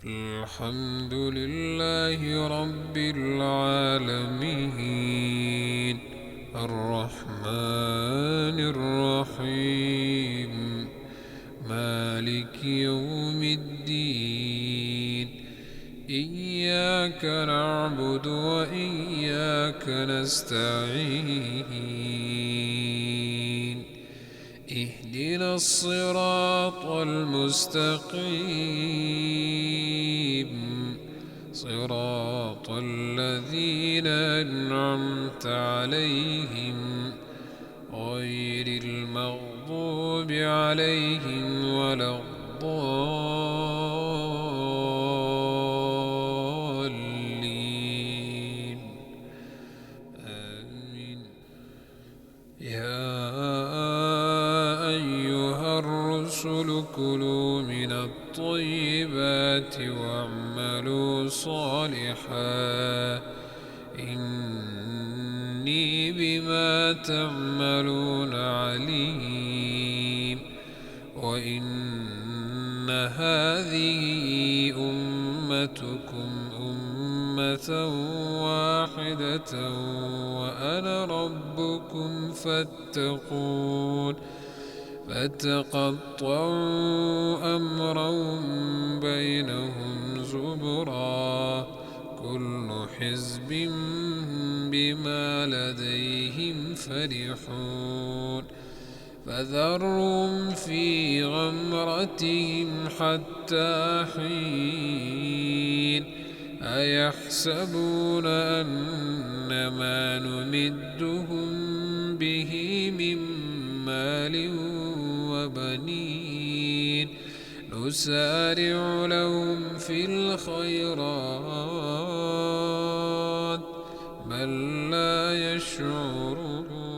الحمد لله رب العالمين الرحمن الرحيم مالك يوم الدين إياك نعبد وإياك نستعين اهدنا الصراط المستقيم صراط الذين أنعمت عليهم غير المغضوب عليهم ولا الضالين آمين. يا أيها الرسل كلوا من الطيبات واعملوا صالحا إني بما تعملون عليم. وإن هذه أمتكم أمة واحدة وأنا ربكم فاتقون. فتقطعوا أمرهم بينهم زبرا كل حزب بما لديهم فرحون. فذرهم في غمرتهم حتى حين أيحسبون أن ما نمدهم به من مال وبنين نسارع لهم في الخيرات بل لا يشعرون.